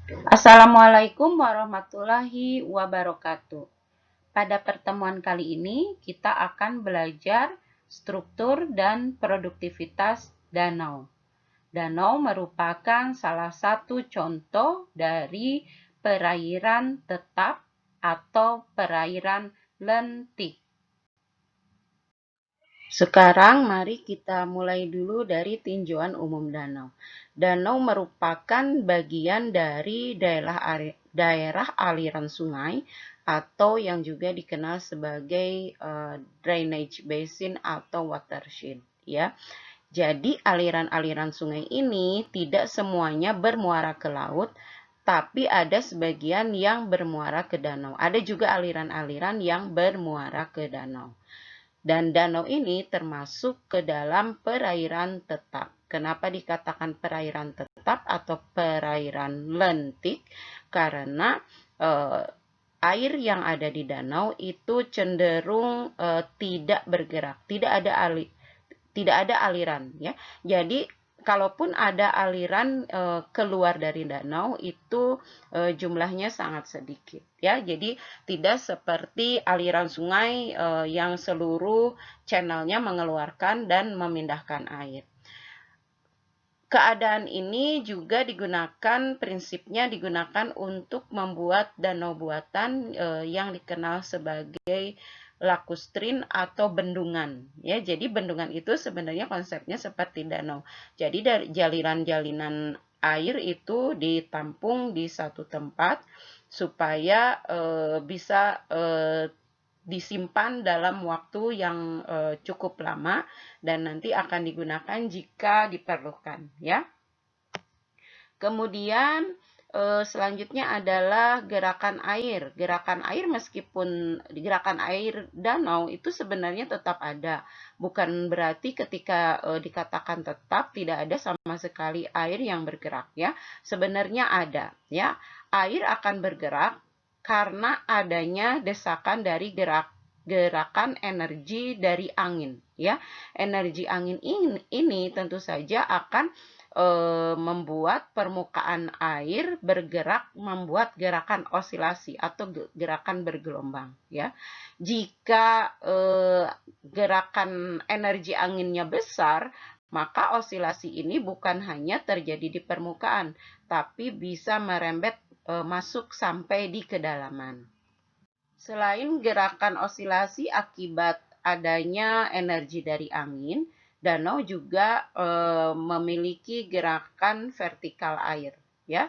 Assalamualaikum warahmatullahi wabarakatuh. Pada pertemuan kali ini, kita akan belajar struktur dan produktivitas danau. Danau merupakan salah satu contoh dari perairan tetap atau perairan lentik. Sekarang mari kita mulai dulu dari tinjauan umum danau. Danau merupakan bagian dari daerah aliran sungai atau yang juga dikenal sebagai drainage basin atau watershed, ya. Jadi aliran-aliran sungai ini tidak semuanya bermuara ke laut, tapi ada sebagian yang bermuara ke danau. Ada juga aliran-aliran yang bermuara ke danau. Dan danau ini termasuk ke dalam perairan tetap. Kenapa dikatakan perairan tetap atau perairan lentik? Karena air yang ada di danau itu cenderung tidak bergerak, tidak ada aliran, ya. Jadi kalaupun ada aliran keluar dari danau itu jumlahnya sangat sedikit, ya. Jadi tidak seperti aliran sungai yang seluruh channelnya mengeluarkan dan memindahkan air. Keadaan ini juga prinsipnya digunakan untuk membuat danau buatan yang dikenal sebagai lakustrin atau bendungan, ya. Jadi bendungan itu sebenarnya konsepnya seperti danau. Jadi dari jalinan-jalinan air itu ditampung di satu tempat supaya bisa disimpan dalam waktu yang cukup lama dan nanti akan digunakan jika diperlukan, ya. Kemudian selanjutnya adalah gerakan air. Gerakan air meskipun gerakan air danau itu sebenarnya tetap ada. Bukan berarti ketika dikatakan tetap tidak ada sama sekali air yang bergerak, ya. Sebenarnya ada, ya. Air akan bergerak karena adanya desakan dari gerakan energi dari angin, ya. Energi angin ini tentu saja akan membuat permukaan air bergerak, membuat gerakan osilasi atau gerakan bergelombang, ya. Jika gerakan energi anginnya besar, maka osilasi ini bukan hanya terjadi di permukaan, tapi bisa merembet masuk sampai di kedalaman. Selain gerakan osilasi akibat adanya energi dari angin, danau juga memiliki gerakan vertikal air, ya.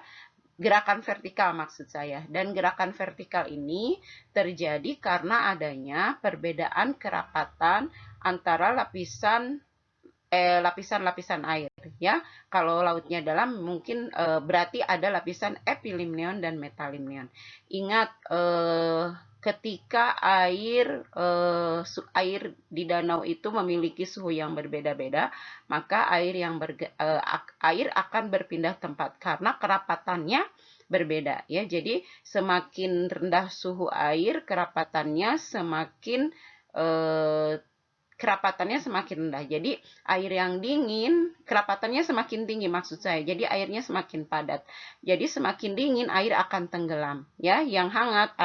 Gerakan vertikal maksud saya. Dan gerakan vertikal ini terjadi karena adanya perbedaan kerapatan antara lapisan-lapisan air, ya. Kalau lautnya dalam mungkin berarti ada lapisan epilimnion dan metalimnion. Ingat ketika air di danau itu memiliki suhu yang berbeda-beda, maka air akan berpindah tempat karena kerapatannya berbeda, ya. Jadi semakin rendah suhu air, kerapatannya semakin rendah. Jadi air yang dingin kerapatannya semakin tinggi maksud saya. Jadi airnya semakin padat. Jadi semakin dingin air akan tenggelam, ya. Yang hangat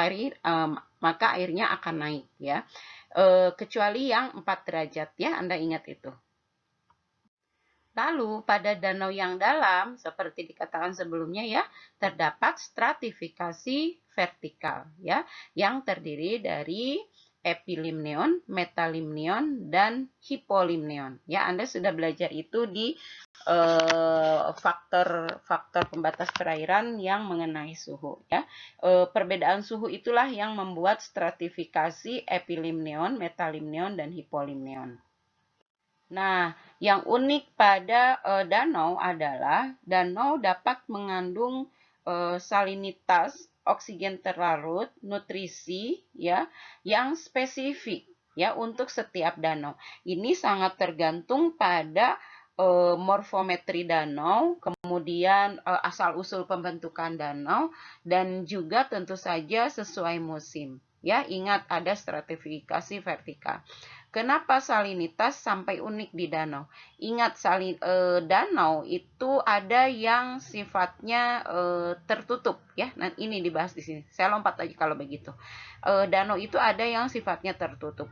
maka airnya akan naik, ya. Kecuali yang 4 derajat, ya. Anda ingat itu. Lalu pada danau yang dalam seperti dikatakan sebelumnya, ya, terdapat stratifikasi vertikal, ya, yang terdiri dari epilimneon, metalimneon, dan hipolimneon. Ya, Anda sudah belajar itu di faktor pembatas perairan yang mengenai suhu, ya. Perbedaan suhu itulah yang membuat stratifikasi epilimneon, metalimneon, dan hipolimneon. Nah, yang unik pada danau adalah danau dapat mengandung salinitas oksigen terlarut, nutrisi, ya, yang spesifik, ya, untuk setiap danau. Ini sangat tergantung pada morfometri danau, kemudian asal-usul pembentukan danau, dan juga tentu saja sesuai musim. Ya, ingat ada stratifikasi vertikal. Kenapa salinitas sampai unik di danau? Ingat, danau itu ada yang sifatnya tertutup ya. Nah, ini dibahas di sini. Saya lompat aja kalau begitu. Danau itu ada yang sifatnya tertutup.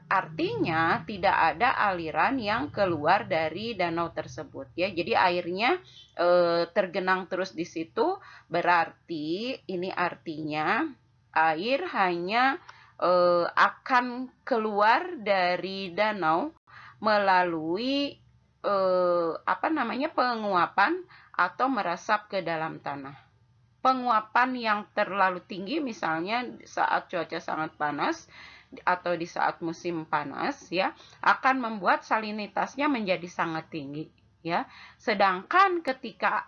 Artinya tidak ada aliran yang keluar dari danau tersebut ya. Jadi airnya tergenang terus di situ, berarti ini artinya air hanya akan keluar dari danau melalui penguapan atau meresap ke dalam tanah. Penguapan yang terlalu tinggi misalnya saat cuaca sangat panas atau di saat musim panas ya akan membuat salinitasnya menjadi sangat tinggi ya. Sedangkan ketika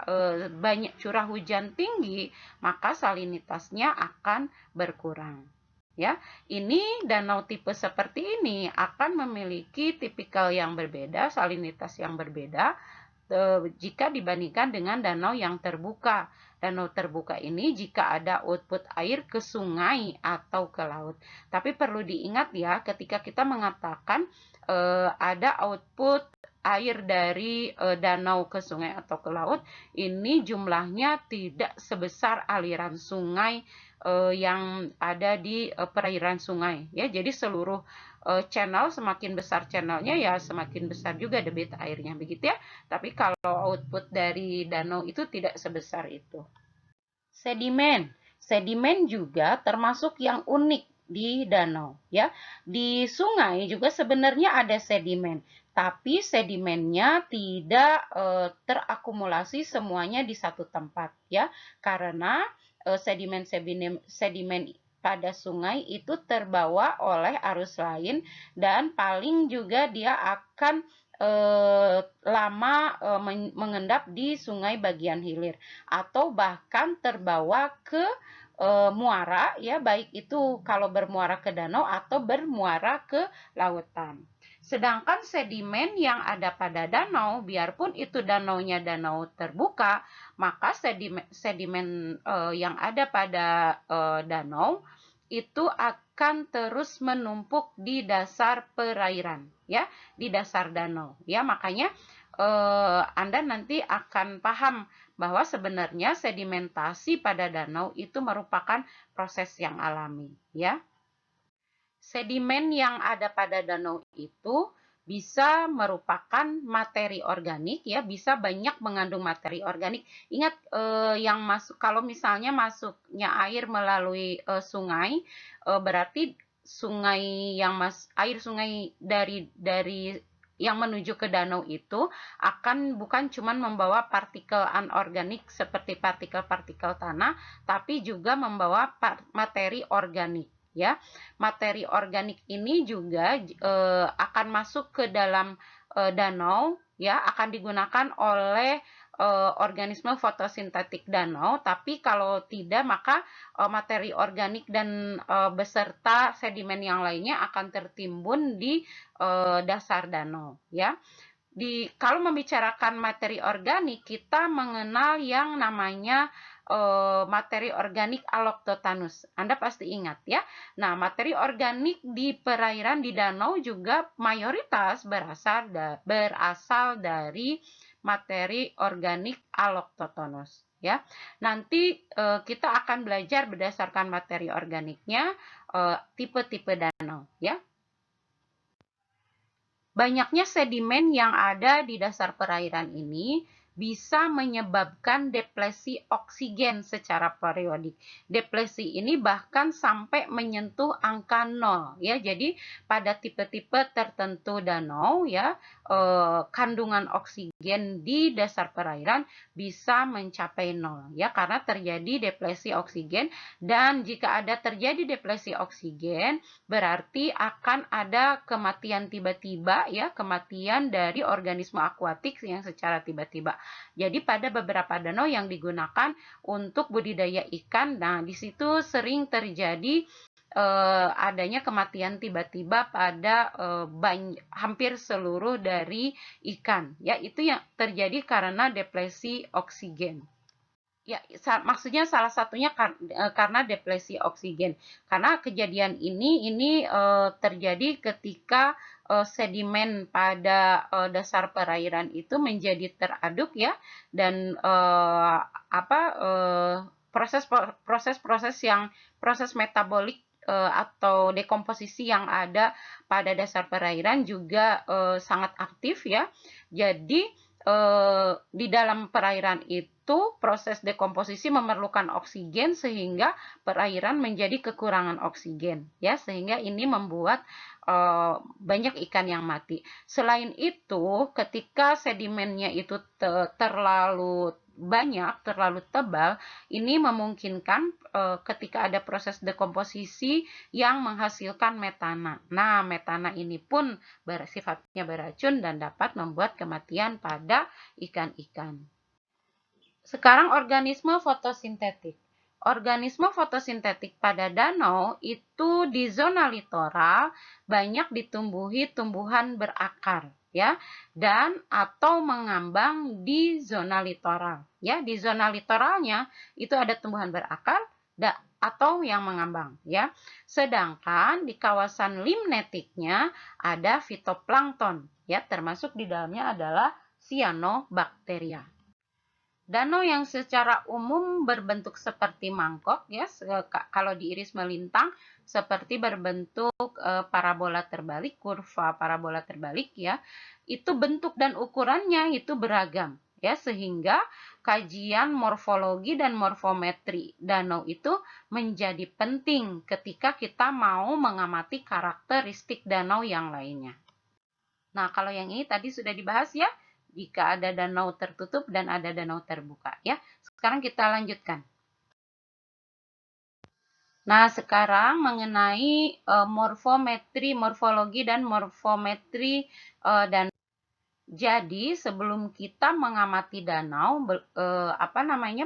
banyak curah hujan tinggi, maka salinitasnya akan berkurang. Ya, ini danau tipe seperti ini akan memiliki tipikal yang berbeda, salinitas yang berbeda jika dibandingkan dengan danau yang terbuka. Danau terbuka ini jika ada output air ke sungai atau ke laut. Tapi perlu diingat ya, ketika kita mengatakan ada output air dari danau ke sungai atau ke laut, ini jumlahnya tidak sebesar aliran sungai yang ada di perairan sungai ya. Jadi seluruh channel, semakin besar channelnya ya semakin besar juga debit airnya begitu ya. Tapi kalau output dari danau itu tidak sebesar itu. Sedimen juga termasuk yang unik di danau ya. Di sungai juga sebenarnya ada sedimen, tapi sedimennya tidak terakumulasi semuanya di satu tempat ya. Karena sedimen pada sungai itu terbawa oleh arus lain dan paling juga dia akan lama mengendap di sungai bagian hilir atau bahkan terbawa ke muara ya, baik itu kalau bermuara ke danau atau bermuara ke lautan. Sedangkan sedimen yang ada pada danau, biarpun itu danaunya danau terbuka, maka sedimen yang ada pada danau itu akan terus menumpuk di dasar perairan ya, di dasar danau ya. Makanya Anda nanti akan paham bahwa sebenarnya sedimentasi pada danau itu merupakan proses yang alami ya. Sedimen yang ada pada danau itu bisa merupakan materi organik ya, bisa banyak mengandung materi organik. Ingat yang masuk, kalau misalnya masuknya air melalui sungai, berarti air sungai dari yang menuju ke danau itu akan bukan cuma membawa partikel anorganik seperti partikel-partikel tanah, tapi juga membawa materi organik ya. Materi organik ini juga akan masuk ke dalam danau ya, akan digunakan oleh organisme fotosintetik danau. Tapi kalau tidak, maka materi organik dan beserta sedimen yang lainnya akan tertimbun di dasar danau ya. Kalau membicarakan materi organik, kita mengenal yang namanya materi organik Alloctotanus. Anda pasti ingat ya. Nah, materi organik di perairan di danau juga mayoritas berasal dari materi organik Alloctotanus ya. Nanti kita akan belajar berdasarkan materi organiknya tipe-tipe danau ya. Banyaknya sedimen yang ada di dasar perairan ini bisa menyebabkan deplesi oksigen secara periodik. Deplesi ini bahkan sampai menyentuh angka 0 ya. Jadi pada tipe-tipe tertentu danau ya, kandungan oksigen di dasar perairan bisa mencapai 0 ya, karena terjadi deplesi oksigen. Dan jika ada terjadi deplesi oksigen, berarti akan ada kematian tiba-tiba ya, kematian dari organisme akuatik yang secara tiba-tiba. Jadi pada beberapa danau yang digunakan untuk budidaya ikan, nah di situ sering terjadi adanya kematian tiba-tiba pada hampir seluruh dari ikan ya. Itu yang terjadi karena deplesi oksigen. Ya, maksudnya salah satunya karena depresi oksigen. Karena kejadian ini terjadi ketika sedimen pada dasar perairan itu menjadi teraduk ya, dan proses metabolik atau dekomposisi yang ada pada dasar perairan juga sangat aktif ya. Jadi di dalam perairan itu proses dekomposisi memerlukan oksigen sehingga perairan menjadi kekurangan oksigen ya, sehingga ini membuat banyak ikan yang mati. Selain itu, ketika sedimennya itu terlalu banyak, terlalu tebal, ini memungkinkan ketika ada proses dekomposisi yang menghasilkan metana. Nah, metana ini pun sifatnya beracun dan dapat membuat kematian pada ikan-ikan. Sekarang organisme fotosintetik. Organisme fotosintetik pada danau itu di zona litoral banyak ditumbuhi tumbuhan berakar ya, dan atau mengambang di zona litoral ya. Di zona litoralnya itu ada tumbuhan berakar atau yang mengambang ya. Sedangkan di kawasan limnetiknya ada fitoplankton ya, termasuk di dalamnya adalah cyanobacteria. Danau yang secara umum berbentuk seperti mangkok ya, kalau diiris melintang seperti berbentuk parabola terbalik, kurva parabola terbalik ya. Itu bentuk dan ukurannya itu beragam ya, sehingga kajian morfologi dan morfometri danau itu menjadi penting ketika kita mau mengamati karakteristik danau yang lainnya. Nah, kalau yang ini tadi sudah dibahas ya, jika ada danau tertutup dan ada danau terbuka ya. Sekarang kita lanjutkan. Nah, sekarang mengenai morfometri, morfologi dan morfometri dan jadi sebelum kita mengamati danau,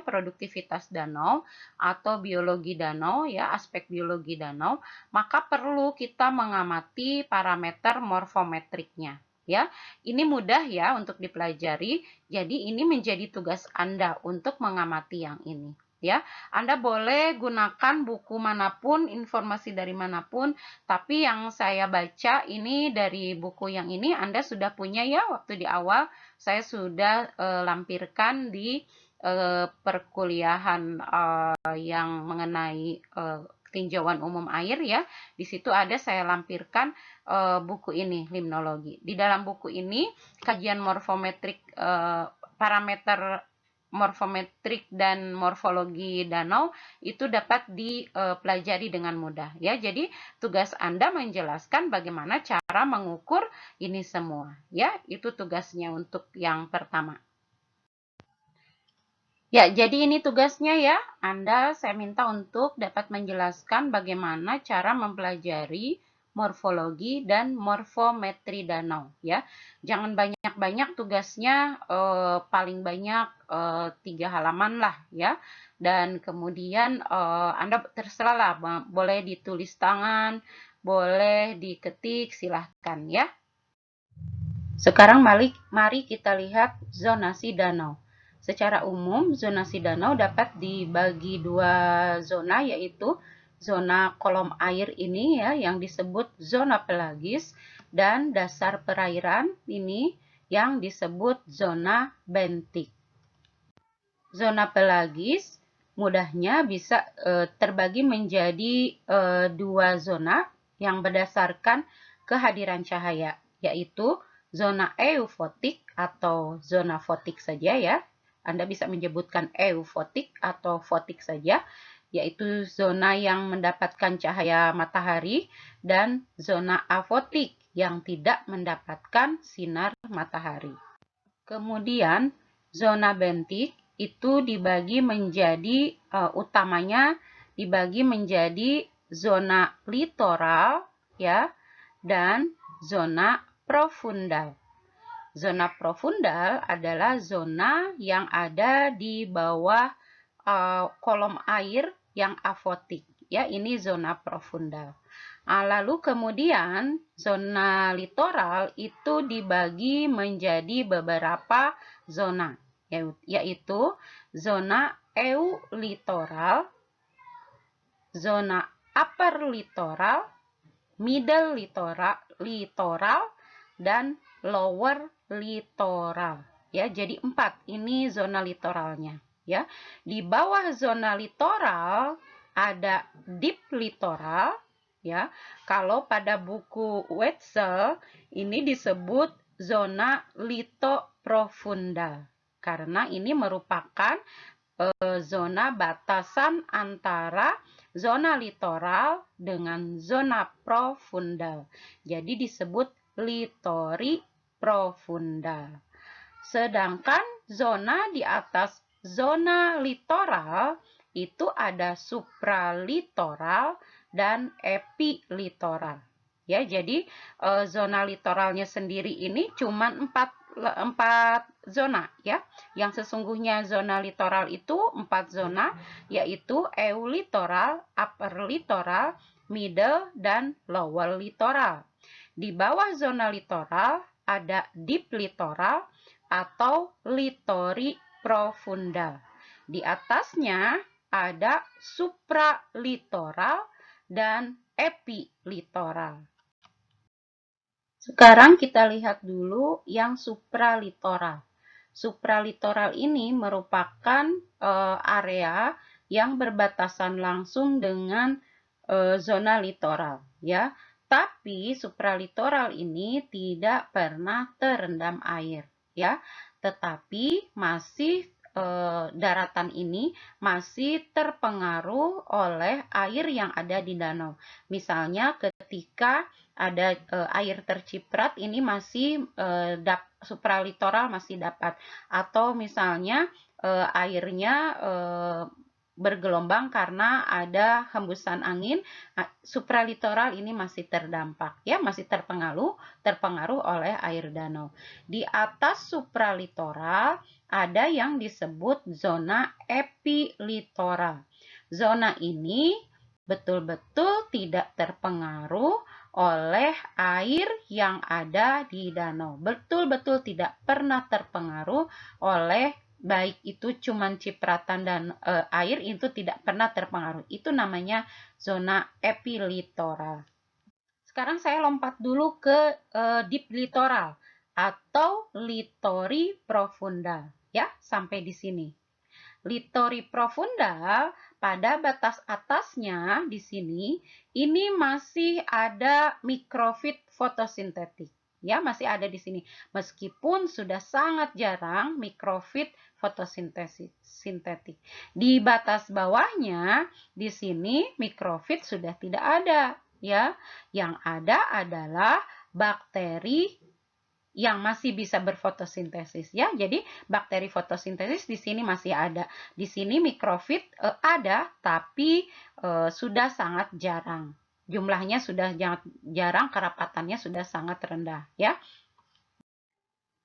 produktivitas danau atau biologi danau ya, aspek biologi danau, maka perlu kita mengamati parameter morfometriknya. Ya, ini mudah ya untuk dipelajari. Jadi ini menjadi tugas Anda untuk mengamati yang ini. Ya, Anda boleh gunakan buku manapun, informasi dari manapun, tapi yang saya baca ini dari buku yang ini Anda sudah punya ya, waktu di awal saya sudah lampirkan di perkuliahan yang mengenai tinjauan umum air ya. Di situ ada saya lampirkan buku ini, limnologi. Di dalam buku ini kajian morfometrik, parameter morfometrik dan morfologi danau itu dapat dipelajari dengan mudah ya. Jadi tugas Anda menjelaskan bagaimana cara mengukur ini semua ya. Itu tugasnya untuk yang pertama. Ya, jadi ini tugasnya ya. Saya minta untuk dapat menjelaskan bagaimana cara mempelajari morfologi dan morfometri danau ya. Jangan banyak-banyak tugasnya, paling banyak 3 halaman lah ya. Dan kemudian Anda terserah lah, boleh ditulis tangan, boleh diketik, silahkan ya. Sekarang mari kita lihat zonasi danau. Secara umum, zonasi danau dapat dibagi dua zona, yaitu zona kolom air ini ya, yang disebut zona pelagis, dan dasar perairan ini yang disebut zona bentik. Zona pelagis mudahnya bisa terbagi menjadi dua zona yang berdasarkan kehadiran cahaya, yaitu zona eufotik atau zona fotik saja ya. Anda bisa menyebutkan eufotik atau fotik saja, yaitu zona yang mendapatkan cahaya matahari, dan zona afotik yang tidak mendapatkan sinar matahari. Kemudian zona bentik itu dibagi menjadi utamanya dibagi menjadi zona litoral ya, dan zona profundal. Zona profundal adalah zona yang ada di bawah kolom air yang afotik ya, ini zona profundal. Lalu kemudian zona litoral itu dibagi menjadi beberapa zona, yaitu zona eulitoral, zona upper littoral, middle littoral, dan lower littoral. Ya, jadi 4 ini zona litoralnya. Ya, di bawah zona litoral ada deep littoral. Ya, kalau pada buku Wetzel ini disebut zona litoprofundal karena ini merupakan zona batasan antara zona litoral dengan zona profundal. Jadi disebut litori profundal. Sedangkan zona di atas zona litoral itu ada supralitoral dan epilitoral. Ya, jadi zona litoralnya sendiri ini cuma 4 zona ya. Yang sesungguhnya zona litoral itu 4 zona, yaitu eulitoral, upper litoral, middle, dan lower litoral. Di bawah zona litoral ada deep litoral atau litori profundal. Di atasnya ada supralitoral dan epilitoral. Sekarang kita lihat dulu yang supralitoral. Supralitoral ini merupakan area yang berbatasan langsung dengan zona litoral, ya. Tapi supralitoral ini tidak pernah terendam air, ya. Tetapi masih daratan ini masih terpengaruh oleh air yang ada di danau. Misalnya ketika ada air terciprat ini masih supralitoral masih dapat, atau misalnya airnya bergelombang karena ada hembusan angin, supralitoral ini masih terdampak, ya, masih terpengaruh oleh air danau. Di atas supralitoral ada yang disebut zona epilitoral. Zona ini betul-betul tidak terpengaruh oleh air yang ada di danau. Betul-betul tidak pernah terpengaruh oleh baik itu cuman cipratan dan air, itu tidak pernah terpengaruh. Itu namanya zona epilitoral. Sekarang saya lompat dulu ke deep littoral atau litori profundal, ya, sampai di sini. Litori profundal pada batas atasnya di sini ini masih ada mikrofit fotosintetik. Ya, masih ada di sini. Meskipun sudah sangat jarang mikrofit fotosintetik. Di batas bawahnya di sini mikrofit sudah tidak ada, ya. Yang ada adalah bakteri yang masih bisa berfotosintesis, ya. Jadi bakteri fotosintesis di sini masih ada. Di sini mikrofit ada, tapi sudah sangat jarang. Jumlahnya sudah jarang, kerapatannya sudah sangat rendah, ya.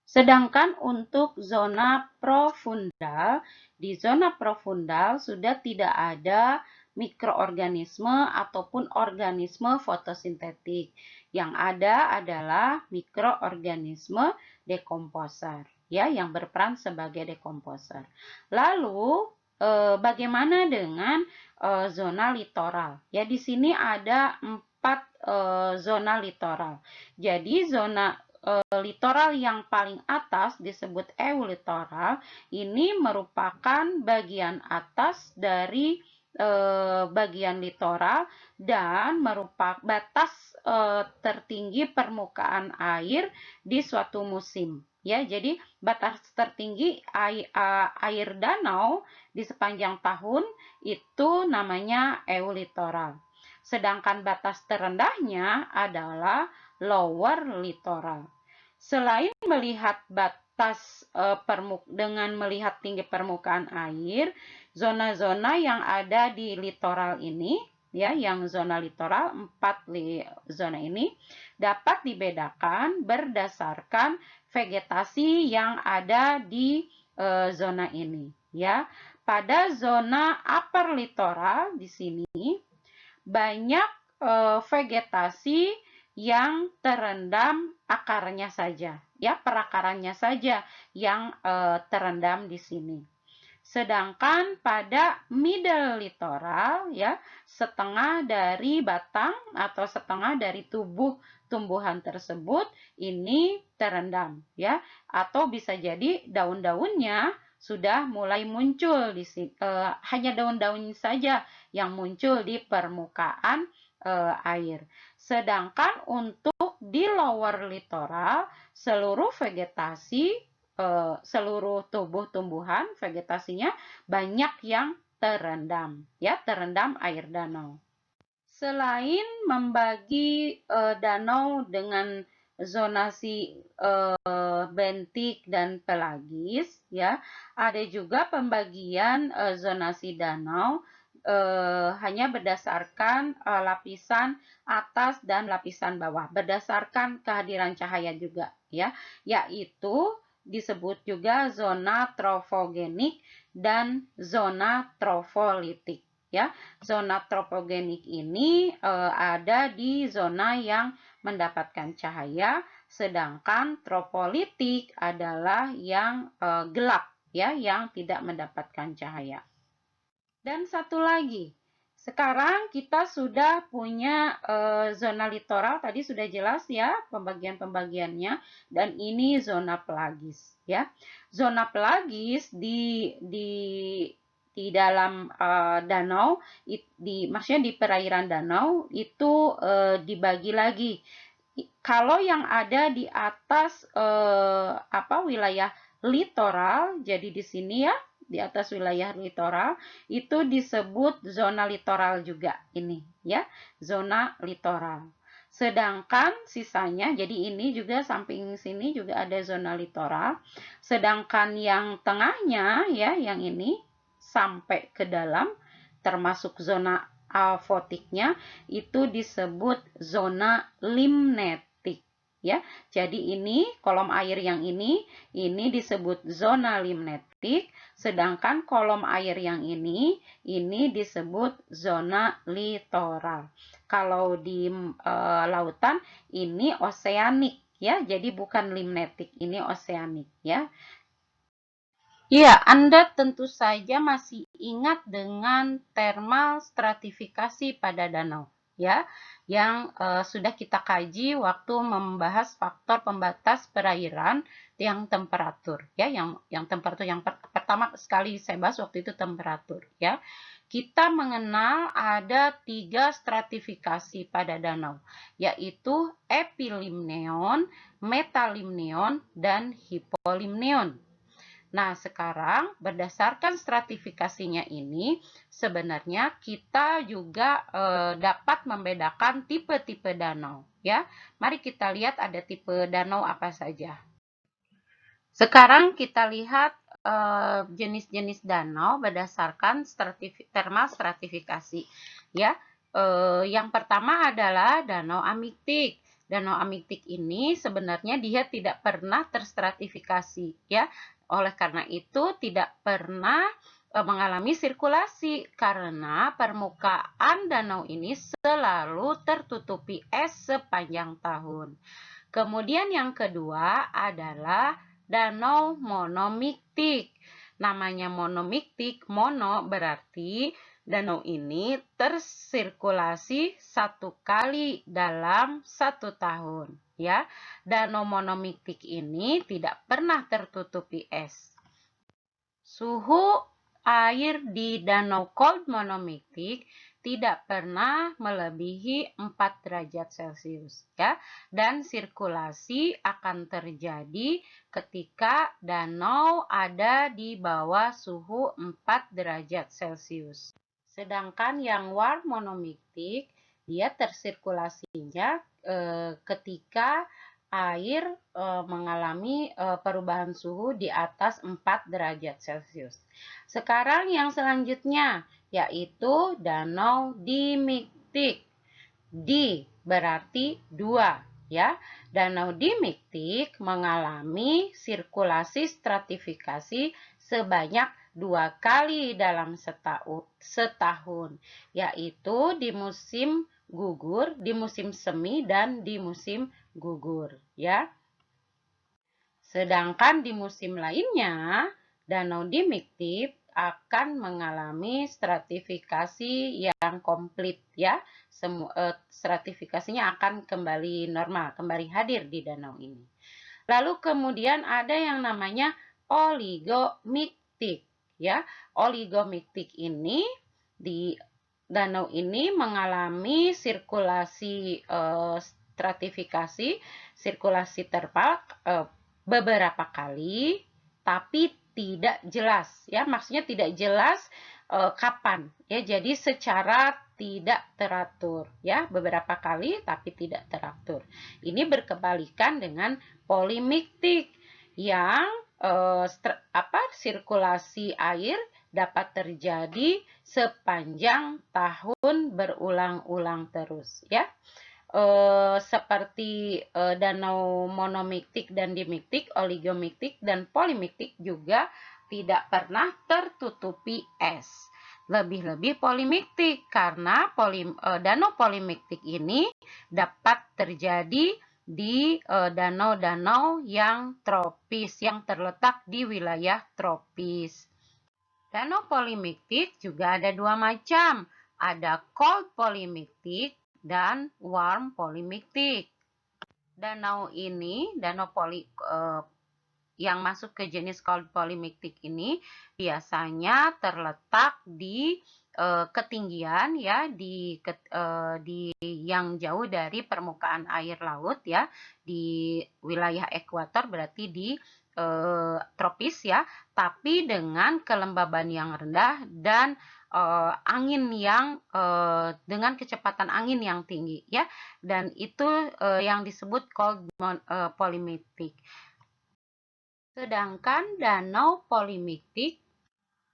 Sedangkan untuk zona profundal, di zona profundal sudah tidak ada mikroorganisme ataupun organisme fotosintetik. Yang ada adalah mikroorganisme dekomposer, ya, yang berperan sebagai dekomposer. Lalu bagaimana dengan zona litoral? Ya, di sini ada 4 zona litoral. Jadi zona litoral yang paling atas disebut eulitoral. Ini merupakan bagian atas dari bagian litoral dan merupakan batas tertinggi permukaan air di suatu musim. Ya, jadi batas tertinggi air danau di sepanjang tahun itu namanya eulitoral. Sedangkan batas terendahnya adalah lower littoral. Selain melihat batas dengan melihat tinggi permukaan air, zona-zona yang ada di litoral ini, ya, yang zona litoral 4 zona ini dapat dibedakan berdasarkan vegetasi yang ada di zona ini, ya. Pada zona upper littoral di sini banyak vegetasi yang terendam akarnya saja, ya, perakarannya saja yang terendam di sini. Sedangkan pada middle littoral ya, setengah dari batang atau setengah dari tubuh tumbuhan tersebut ini terendam ya, atau bisa jadi daun-daunnya sudah mulai muncul di sini, hanya daun-daun saja yang muncul di permukaan air. Sedangkan untuk di lower littoral seluruh vegetasi, seluruh tubuh tumbuhan vegetasinya banyak yang terendam ya, terendam air danau. Selain membagi danau dengan zonasi bentik dan pelagis ya, ada juga pembagian zonasi danau hanya berdasarkan lapisan atas dan lapisan bawah, berdasarkan kehadiran cahaya juga ya, yaitu disebut juga zona trofogenik dan zona trofolitik ya. Zona tropogenik ini ada di zona yang mendapatkan cahaya, sedangkan tropolitik adalah yang gelap ya, yang tidak mendapatkan cahaya. Dan satu lagi, sekarang kita sudah punya zona littoral, tadi sudah jelas ya pembagian-pembagiannya, dan ini zona pelagis ya. Zona pelagis di dalam danau, maksudnya di perairan danau itu dibagi lagi. Kalau yang ada di atas wilayah littoral, jadi di sini ya, di atas wilayah littoral itu disebut zona littoral juga ini ya, zona littoral. Sedangkan sisanya, jadi ini juga samping sini juga ada zona littoral. Sedangkan yang tengahnya ya, yang ini sampai ke dalam termasuk zona alfotiknya itu disebut zona limnetik ya. Jadi ini kolom air yang ini disebut zona limnetik, sedangkan kolom air yang ini disebut zona littoral. Kalau di lautan ini oseanik ya, jadi bukan limnetik, ini oseanik ya. Iya, Anda tentu saja masih ingat dengan thermal stratifikasi pada danau, ya, yang sudah kita kaji waktu membahas faktor pembatas perairan yang temperatur, ya, yang temperatur yang pertama sekali saya bahas waktu itu temperatur, ya. Kita mengenal ada 3 stratifikasi pada danau, yaitu epilimneon, metalimneon, dan hipolimneon. Nah, sekarang berdasarkan stratifikasinya ini, sebenarnya kita juga dapat membedakan tipe-tipe danau. Ya, mari kita lihat ada tipe danau apa saja. Sekarang kita lihat jenis-jenis danau berdasarkan thermal stratifikasi. Ya, yang pertama adalah danau amiktik. Danau amiktik ini sebenarnya dia tidak pernah terstratifikasi, ya. Oleh karena itu tidak pernah mengalami sirkulasi karena permukaan danau ini selalu tertutupi es sepanjang tahun. Kemudian yang kedua adalah danau monomiktik. Namanya monomiktik, mono berarti danau ini tersirkulasi 1 kali dalam 1 tahun. Ya, danau monomiktik ini tidak pernah tertutupi es. Suhu air di danau cold monomiktik tidak pernah melebihi 4 derajat Celcius ya, dan sirkulasi akan terjadi ketika danau ada di bawah suhu 4 derajat Celcius. Sedangkan yang warm monomiktik dia tersirkulasinya ketika air mengalami perubahan suhu di atas 4 derajat Celcius. Sekarang yang selanjutnya yaitu danau dimiktik. Di berarti 2 ya. Danau dimiktik mengalami sirkulasi stratifikasi sebanyak 2 kali dalam setahun, yaitu di musim gugur, di musim semi, dan di musim gugur ya. Sedangkan di musim lainnya, danau dimiktik akan mengalami stratifikasi yang komplit ya. Stratifikasinya akan kembali normal, kembali hadir di danau ini. Lalu kemudian ada yang namanya oligomiktik ya. Oligomiktik ini di danau ini mengalami sirkulasi stratifikasi, sirkulasi terpal beberapa kali, tapi tidak jelas ya. Maksudnya tidak jelas kapan ya. Jadi secara tidak teratur ya, beberapa kali tapi tidak teratur. Ini berkebalikan dengan polimiktik yang sirkulasi air dapat terjadi sepanjang tahun berulang-ulang terus ya. Seperti danau monomiktik dan dimiktik, oligomiktik dan polimiktik juga tidak pernah tertutupi es. Lebih-lebih polimiktik karena danau polimiktik ini dapat terjadi di danau-danau yang tropis, yang terletak di wilayah tropis. Danau polimiktik juga ada dua macam, ada cold polimiktik dan warm polimiktik. Danau ini, yang masuk ke jenis cold polimiktik ini biasanya terletak di ketinggian ya, di yang jauh dari permukaan air laut ya, di wilayah ekuator, berarti di tropis ya, tapi dengan kelembaban yang rendah dan angin yang dengan kecepatan angin yang tinggi ya, dan itu yang disebut cold polimiktik. Sedangkan danau polimiktik,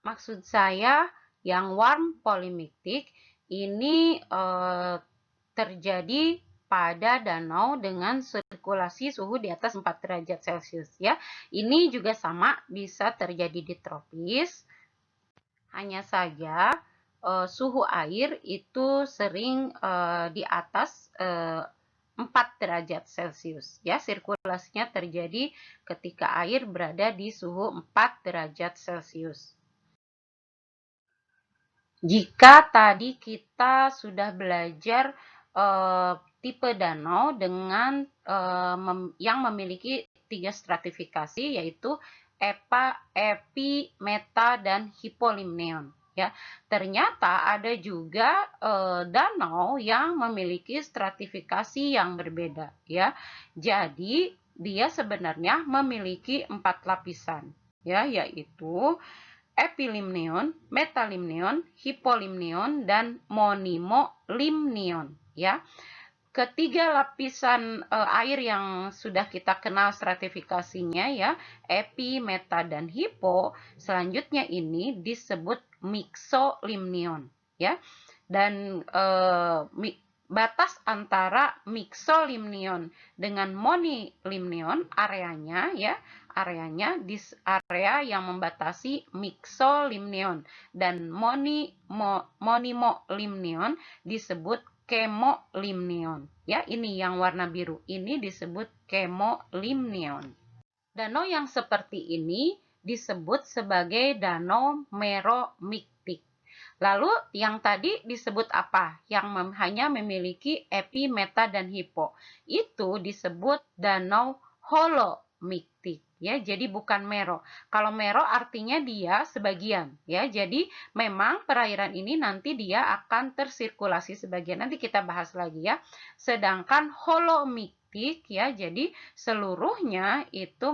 maksud saya yang warm polimiktik ini terjadi pada danau dengan sirkulasi suhu di atas 4 derajat Celcius ya. Ini juga sama bisa terjadi di tropis. Hanya saja suhu air itu sering di atas 4 derajat Celcius ya. Sirkulasinya terjadi ketika air berada di suhu 4 derajat Celcius. Jika tadi kita sudah belajar tipe danau dengan yang memiliki 3 stratifikasi, yaitu epi, meta, dan hipolimneon ya. Ternyata ada juga danau yang memiliki stratifikasi yang berbeda ya. Jadi dia sebenarnya memiliki 4 lapisan ya, yaitu epilimneon, metalimneon, hipolimneon, dan monimolimneon ya. Ketiga lapisan air yang sudah kita kenal stratifikasinya ya, epi, meta, dan hipo, selanjutnya ini disebut mixolimneon ya. Dan batas antara mixolimneon dengan monilimneon areanya di area yang membatasi mixolimneon, dan monimolimneon disebut kemolimneon ya. Ini yang warna biru ini disebut kemolimneon. Danau yang seperti ini disebut sebagai danau meromiktik. Lalu yang tadi disebut apa? Yang hanya memiliki epi, meta, dan hipo. Itu disebut danau holomiktik ya. Jadi bukan mero. Kalau mero artinya dia sebagian ya. Jadi memang perairan ini nanti dia akan tersirkulasi sebagian. Nanti kita bahas lagi ya. Sedangkan holomiktik ya, jadi seluruhnya itu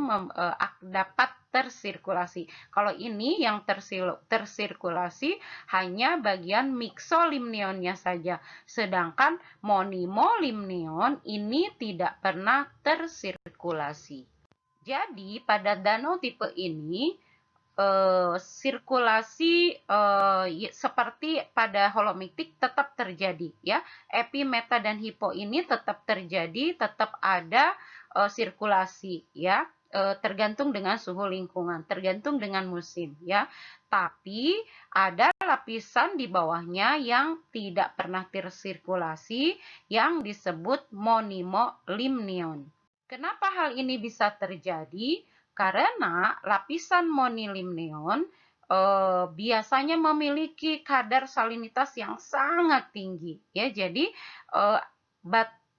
dapat tersirkulasi. Kalau ini yang tersirkulasi hanya bagian mixolimneonnya saja. Sedangkan monimolimneon ini tidak pernah tersirkulasi. Jadi pada danau tipe ini sirkulasi seperti pada holomiktik tetap terjadi ya. Epi, meta, dan hipo ini tetap terjadi, tetap ada sirkulasi ya. Tergantung dengan suhu lingkungan, tergantung dengan musim ya. Tapi ada lapisan di bawahnya yang tidak pernah tersirkulasi yang disebut monimolimneon. Kenapa hal ini bisa terjadi? Karena lapisan monilimneon biasanya memiliki kadar salinitas yang sangat tinggi ya. Jadi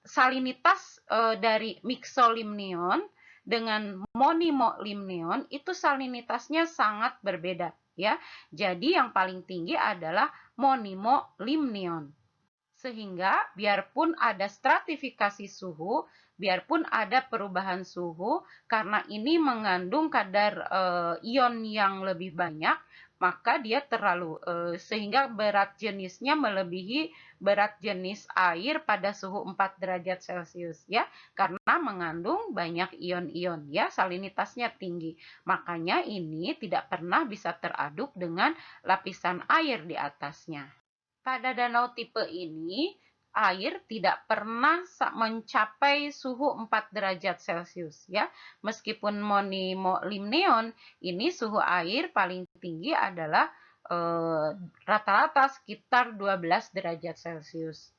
salinitas dari mixolimnion dengan monimolimnion itu salinitasnya sangat berbeda ya. Jadi yang paling tinggi adalah monimolimnion. Sehingga biarpun ada stratifikasi suhu, biarpun ada perubahan suhu, karena ini mengandung kadar ion yang lebih banyak, maka dia sehingga berat jenisnya melebihi berat jenis air pada suhu 4 derajat Celcius ya, karena mengandung banyak ion-ion ya, salinitasnya tinggi. Makanya ini tidak pernah bisa teraduk dengan lapisan air di atasnya. Pada danau tipe ini, air tidak pernah mencapai suhu 4 derajat Celcius ya. Meskipun monimolimneon, ini suhu air paling tinggi adalah rata-rata sekitar 12 derajat Celcius.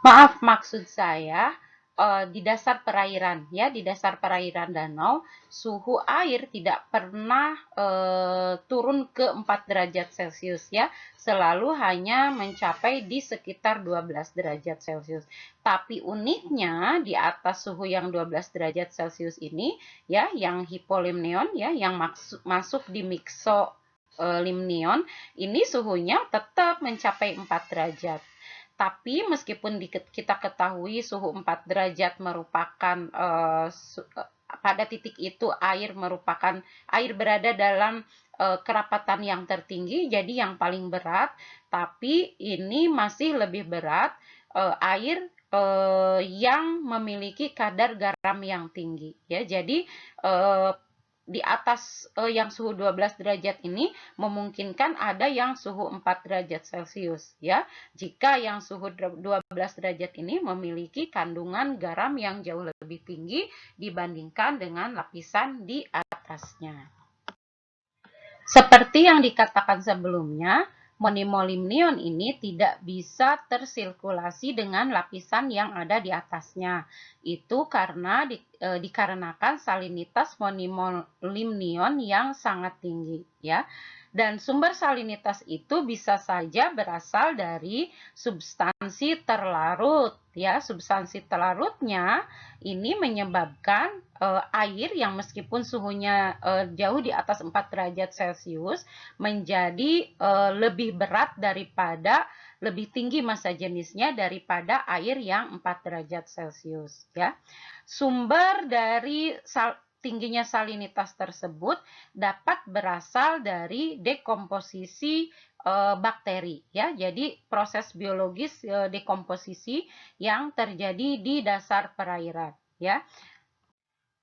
Maaf, maksud saya di dasar perairan ya, di dasar perairan danau suhu air tidak pernah turun ke 4 derajat Celcius ya, selalu hanya mencapai di sekitar 12 derajat Celcius. Tapi uniknya di atas suhu yang 12 derajat Celcius ini ya, yang hipolimneon ya, yang masuk di mixolimneon, ini suhunya tetap mencapai 4 derajat. Tapi meskipun kita ketahui suhu 4 derajat merupakan pada titik itu air berada dalam kerapatan yang tertinggi, jadi yang paling berat, tapi ini masih lebih berat air yang memiliki kadar garam yang tinggi ya. Jadi di atas yang suhu 12 derajat ini memungkinkan ada yang suhu 4 derajat Celcius ya. Jika yang suhu 12 derajat ini memiliki kandungan garam yang jauh lebih tinggi dibandingkan dengan lapisan di atasnya. Seperti yang dikatakan sebelumnya, monimolimneon ini tidak bisa tersirkulasi dengan lapisan yang ada di atasnya. Itu karena dikarenakan salinitas monimolimneon yang sangat tinggi ya. Dan sumber salinitas itu bisa saja berasal dari substansi terlarut ya. Substansi terlarutnya ini menyebabkan air yang meskipun suhunya jauh di atas 4 derajat Celcius menjadi lebih berat lebih tinggi massa jenisnya daripada air yang 4 derajat Celcius ya. Sumber dari tingginya salinitas tersebut dapat berasal dari dekomposisi bakteri ya. Jadi proses biologis dekomposisi yang terjadi di dasar perairan ya.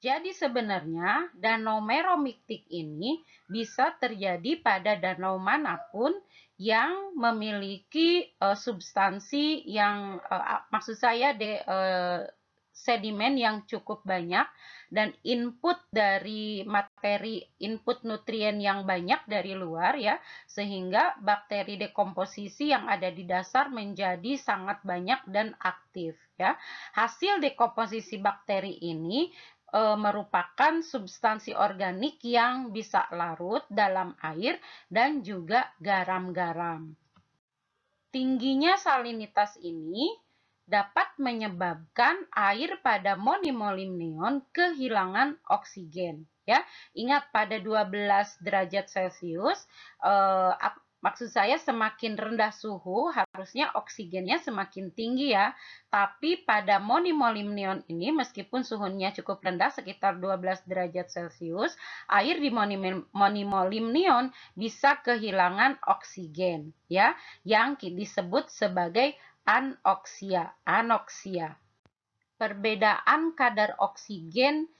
Jadi sebenarnya danau meromiktik ini bisa terjadi pada danau manapun yang memiliki substansi yang maksud saya sedimen yang cukup banyak dan input nutrien yang banyak dari luar ya, sehingga bakteri dekomposisi yang ada di dasar menjadi sangat banyak dan aktif ya. Hasil dekomposisi bakteri ini merupakan substansi organik yang bisa larut dalam air dan juga garam-garam. Tingginya salinitas ini dapat menyebabkan air pada monimolimneon kehilangan oksigen ya. Ingat pada 12 derajat Celcius maksud saya semakin rendah suhu harusnya oksigennya semakin tinggi ya. Tapi pada monimolimneon ini meskipun suhunya cukup rendah sekitar 12 derajat Celcius, air di monimolimneon bisa kehilangan oksigen ya, yang disebut sebagai anoksia. Perbedaan kadar oksigen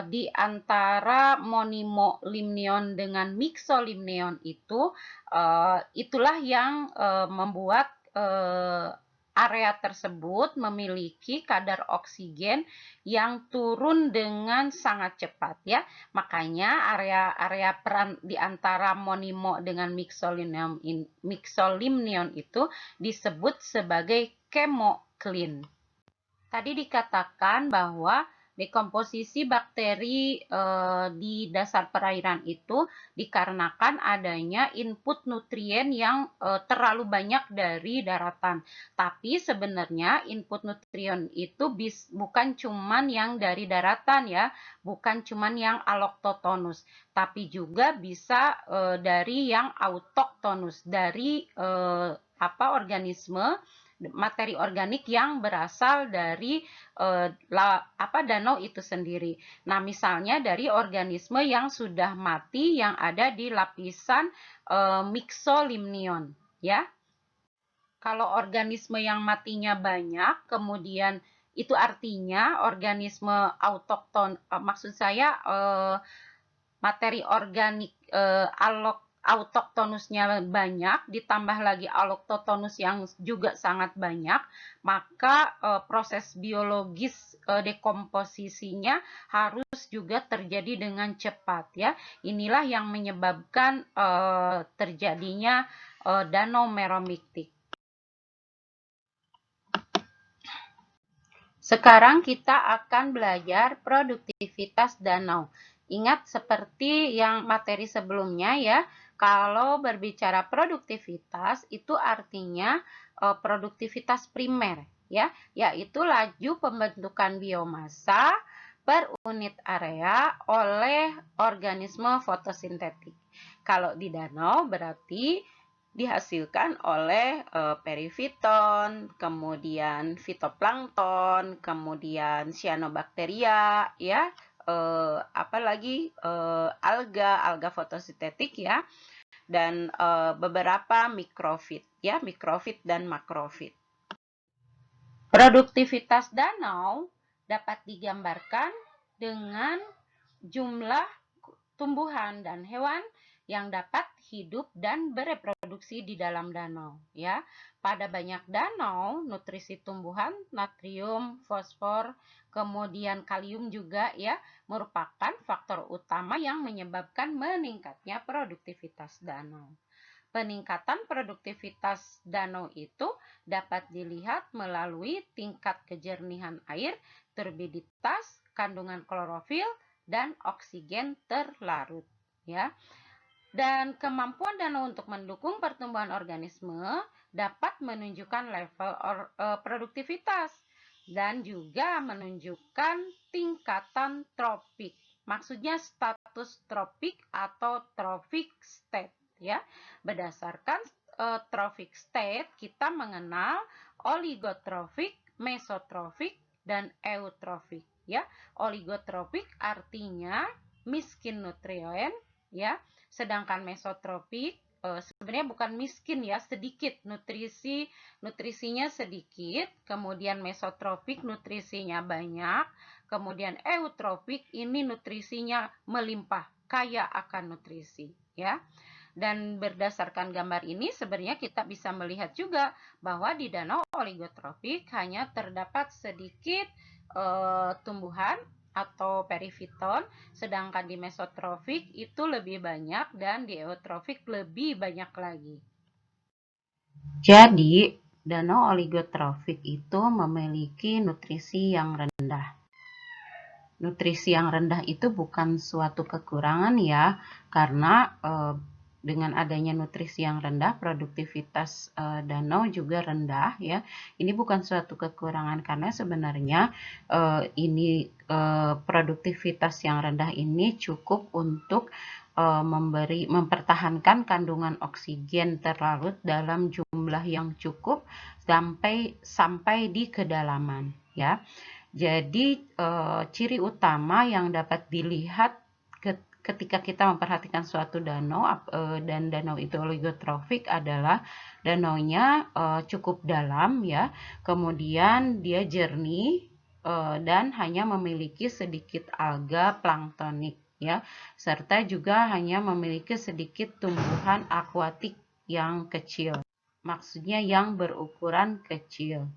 di antara monimolimneon dengan mixolimneon itulah yang membuat area tersebut memiliki kadar oksigen yang turun dengan sangat cepat ya. Makanya area peran di antara monimo dengan mixolimneon itu disebut sebagai chemokline. Tadi dikatakan bahwa Dekomposisi bakteri di dasar perairan itu dikarenakan adanya input nutrien yang terlalu banyak dari daratan. Tapi sebenarnya input nutrien itu bukan cuman yang dari daratan ya, bukan cuman yang allochthonous, tapi juga bisa dari yang autochthonous, dari organisme materi organik yang berasal dari danau itu sendiri. Nah, misalnya dari organisme yang sudah mati yang ada di lapisan Mixolimnion, ya. Kalau organisme yang matinya banyak, kemudian itu artinya organisme autokton, maksud saya materi organik autochtonusnya banyak, ditambah lagi allochthonous yang juga sangat banyak, maka proses biologis dekomposisinya harus juga terjadi dengan cepat ya. Inilah yang menyebabkan terjadinya danau meromiktik. Sekarang kita akan belajar produktivitas danau. Ingat seperti yang materi sebelumnya ya, kalau berbicara produktivitas itu artinya produktivitas primer ya, yaitu laju pembentukan biomasa per unit area oleh organisme fotosintetik. Kalau di danau berarti dihasilkan oleh perifiton, kemudian fitoplankton, kemudian cyanobacteria ya, apalagi alga fotosintetik ya, dan beberapa mikrofit ya, mikrofit dan makrofit. Produktivitas danau dapat digambarkan dengan jumlah tumbuhan dan hewan yang dapat hidup dan bereproduksi di dalam danau ya. Pada banyak danau, nutrisi tumbuhan, natrium, fosfor, kemudian kalium juga ya merupakan faktor utama yang menyebabkan meningkatnya produktivitas danau. Peningkatan produktivitas danau itu dapat dilihat melalui tingkat kejernihan air, turbiditas, kandungan klorofil, dan oksigen terlarut ya. Dan kemampuan danau untuk mendukung pertumbuhan organisme dapat menunjukkan level produktivitas dan juga menunjukkan tingkatan tropik. Maksudnya status tropik atau trophic state ya. Berdasarkan trophic state kita mengenal oligotropik, mesotropik, dan eutropik ya. Oligotropik artinya miskin nutrien ya. Sedangkan mesotropik sebenarnya bukan miskin ya, sedikit nutrisinya sedikit, kemudian mesotropik nutrisinya banyak, kemudian eutropik ini nutrisinya melimpah, kaya akan nutrisi ya. Dan berdasarkan gambar ini sebenarnya kita bisa melihat juga bahwa di danau oligotropik hanya terdapat sedikit tumbuhan atau perifiton, sedangkan di mesotropik itu lebih banyak dan di eutrofik lebih banyak lagi. Jadi, danau oligotropik itu memiliki nutrisi yang rendah. Nutrisi yang rendah itu bukan suatu kekurangan ya, karena dengan adanya nutrisi yang rendah, produktivitas danau juga rendah ya. Ini bukan suatu kekurangan karena sebenarnya produktivitas yang rendah ini cukup untuk mempertahankan kandungan oksigen terlarut dalam jumlah yang cukup sampai di kedalaman ya. Jadi ciri utama yang dapat dilihat ketika kita memperhatikan suatu danau dan danau itu oligotrofik adalah danaunya cukup dalam ya, kemudian dia jernih dan hanya memiliki sedikit alga planktonik ya, serta juga hanya memiliki sedikit tumbuhan akuatik yang kecil, maksudnya yang berukuran kecil.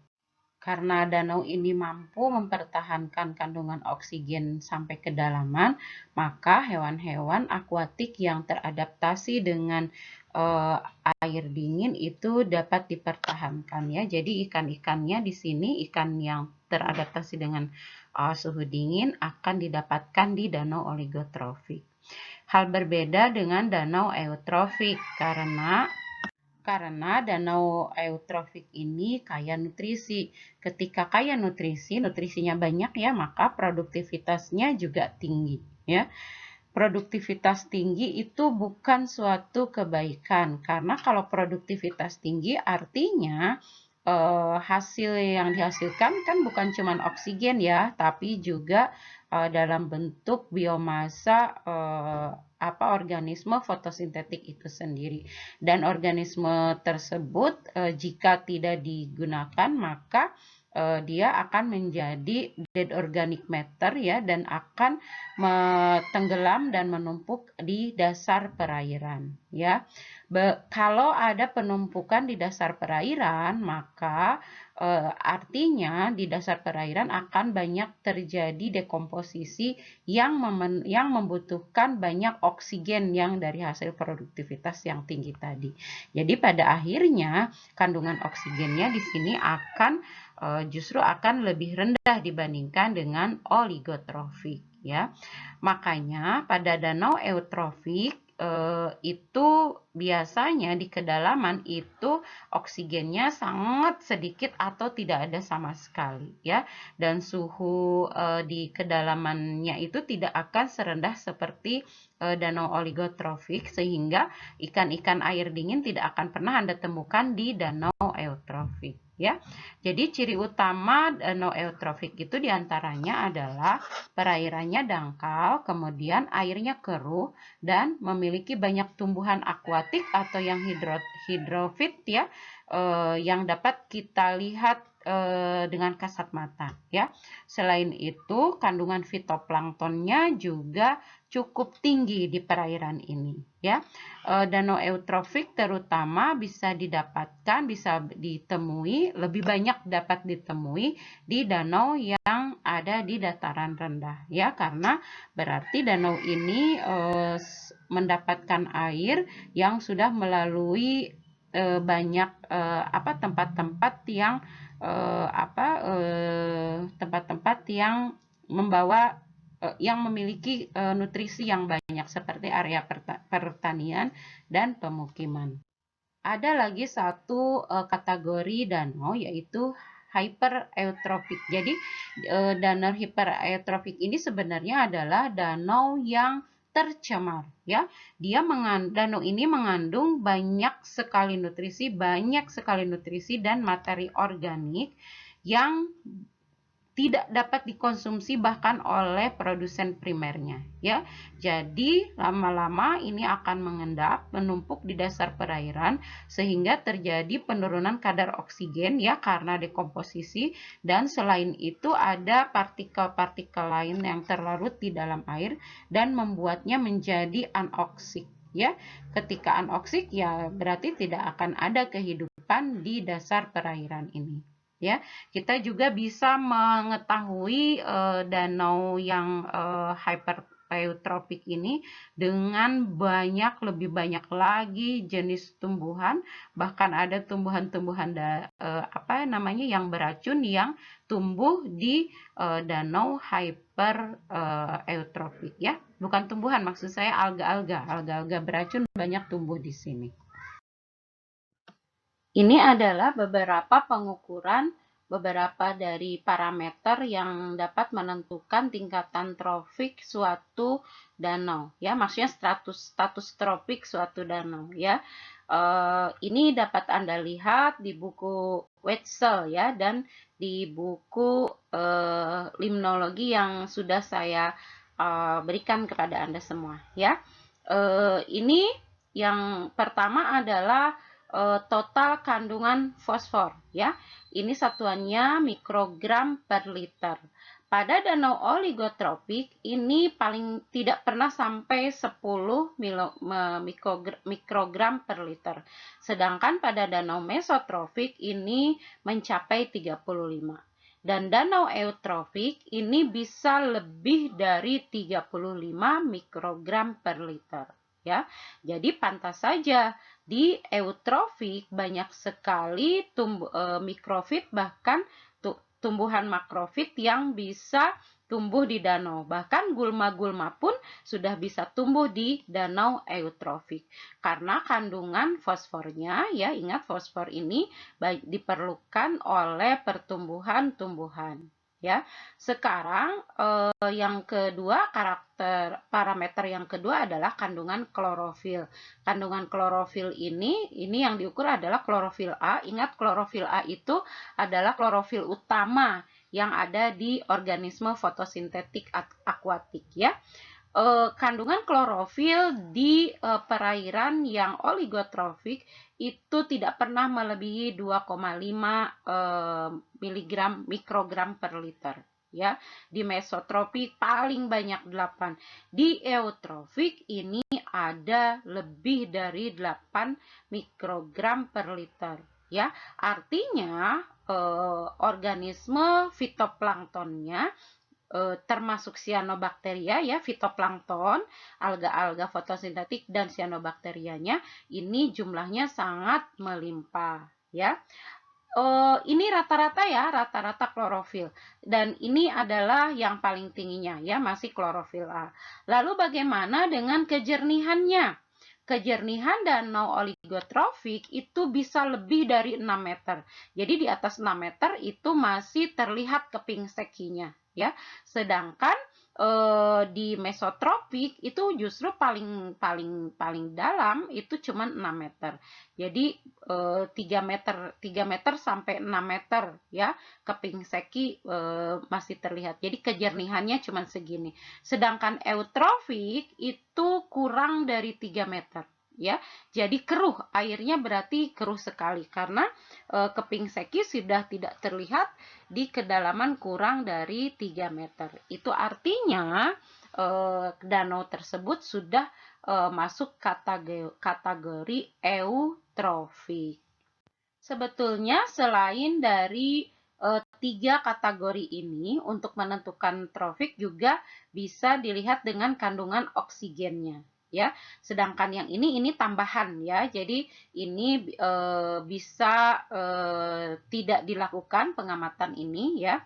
Karena danau ini mampu mempertahankan kandungan oksigen sampai kedalaman, maka hewan-hewan akuatik yang teradaptasi dengan air dingin itu dapat dipertahankan ya. Jadi ikan-ikannya di sini, ikan yang teradaptasi dengan suhu dingin akan didapatkan di danau oligotrofik. Hal berbeda dengan danau eutrofik karena danau eutrofik ini kaya nutrisi. Ketika kaya nutrisi, nutrisinya banyak ya, maka produktivitasnya juga tinggi ya. Produktivitas tinggi itu bukan suatu kebaikan, karena kalau produktivitas tinggi artinya hasil yang dihasilkan kan bukan cuma oksigen ya, tapi juga dalam bentuk biomasa organisme fotosintetik itu sendiri. Dan organisme tersebut jika tidak digunakan maka dia akan menjadi dead organic matter ya, dan akan tenggelam dan menumpuk di dasar perairan ya. Kalau ada penumpukan di dasar perairan, maka artinya di dasar perairan akan banyak terjadi dekomposisi yang membutuhkan banyak oksigen yang dari hasil produktivitas yang tinggi tadi. Jadi pada akhirnya kandungan oksigennya di sini akan justru akan lebih rendah dibandingkan dengan oligotrofik ya. Makanya pada danau eutrofik itu biasanya di kedalaman itu oksigennya sangat sedikit atau tidak ada sama sekali ya, dan suhu di kedalamannya itu tidak akan serendah seperti danau oligotrofik, sehingga ikan-ikan air dingin tidak akan pernah Anda temukan di danau eutrofik ya. Jadi ciri utama danau eutrofik itu diantaranya adalah perairannya dangkal, kemudian airnya keruh dan memiliki banyak tumbuhan akuatik atau yang hidrofit ya, yang dapat kita lihat dengan kasat mata ya. Selain itu kandungan fitoplanktonnya juga cukup tinggi di perairan ini ya. Danau eutrofik terutama bisa ditemui, lebih banyak dapat ditemui di danau yang ada di dataran rendah ya, karena berarti danau ini mendapatkan air yang sudah melalui banyak tempat-tempat yang membawa yang memiliki nutrisi yang banyak seperti area pertanian dan pemukiman. Ada lagi satu kategori danau yaitu hypereutropik. Jadi danau hypereutropik ini sebenarnya adalah danau yang tercemar ya. Danau ini mengandung banyak sekali nutrisi dan materi organik yang tidak dapat dikonsumsi bahkan oleh produsen primernya ya. Jadi lama-lama ini akan mengendap, menumpuk di dasar perairan sehingga terjadi penurunan kadar oksigen ya karena dekomposisi, dan selain itu ada partikel-partikel lain yang terlarut di dalam air dan membuatnya menjadi anoksik ya. Ketika anoksik ya berarti tidak akan ada kehidupan di dasar perairan ini. Ya, kita juga bisa mengetahui danau yang hypereutropik ini dengan lebih banyak lagi jenis tumbuhan, bahkan ada tumbuhan-tumbuhan yang beracun yang tumbuh di danau hypereutropik ya. Bukan tumbuhan, maksud saya alga-alga beracun banyak tumbuh di sini. Ini adalah beberapa pengukuran beberapa dari parameter yang dapat menentukan tingkatan trofik suatu danau ya, maksudnya status tropik suatu danau ya. Ini dapat Anda lihat di buku Wetzel ya, dan di buku limnologi yang sudah saya berikan kepada Anda semua ya. Ini yang pertama adalah total kandungan fosfor ya. Ini satuannya mikrogram per liter. Pada danau oligotropik ini paling tidak pernah sampai 10 mikrogram per liter. Sedangkan pada danau mesotropik ini mencapai 35. Dan danau eutrofik ini bisa lebih dari 35 mikrogram per liter ya. Jadi pantas saja Di eutrofik banyak sekali mikrofit, bahkan tumbuhan makrofit yang bisa tumbuh di danau. Bahkan gulma-gulma pun sudah bisa tumbuh di danau eutrofik. Karena kandungan fosfornya, ya ingat fosfor ini diperlukan oleh pertumbuhan-tumbuhan. Ya, sekarang yang kedua, parameter yang kedua adalah kandungan klorofil. Kandungan klorofil ini yang diukur adalah klorofil A. Ingat, klorofil A itu adalah klorofil utama yang ada di organisme fotosintetik akuatik, ya. Kandungan klorofil di perairan yang oligotrofik itu tidak pernah melebihi 2,5 mikrogram per liter, ya. Di mesotropik paling banyak 8. Di eutrofik ini ada lebih dari 8 mikrogram per liter, ya. Artinya organisme fitoplanktonnya termasuk cyanobacteria, ya, fitoplankton, alga-alga fotosintetik dan cyanobacterianya ini jumlahnya sangat melimpah, ya. Ini rata-rata, ya, rata-rata klorofil, dan ini adalah yang paling tingginya, ya, masih klorofil A. Lalu bagaimana dengan kejernihannya? Kejernihan danau oligotrofik itu bisa lebih dari 6 meter. Jadi di atas 6 meter itu masih terlihat keping sekinya, ya. Sedangkan di mesotropik itu justru paling dalam itu cuma 6 meter. Jadi 3 meter sampai 6 meter, ya, keping seki masih terlihat. Jadi kejernihannya cuma segini. Sedangkan eutrofik itu kurang dari 3 meter. Ya, jadi keruh, airnya berarti keruh sekali karena keping seki sudah tidak terlihat di kedalaman kurang dari 3 meter. Itu artinya danau tersebut sudah masuk kategori eutrofik. Sebetulnya selain dari 3 kategori ini, untuk menentukan trofik juga bisa dilihat dengan kandungan oksigennya, ya. Sedangkan yang ini tambahan, ya. Jadi ini bisa tidak dilakukan pengamatan ini, ya.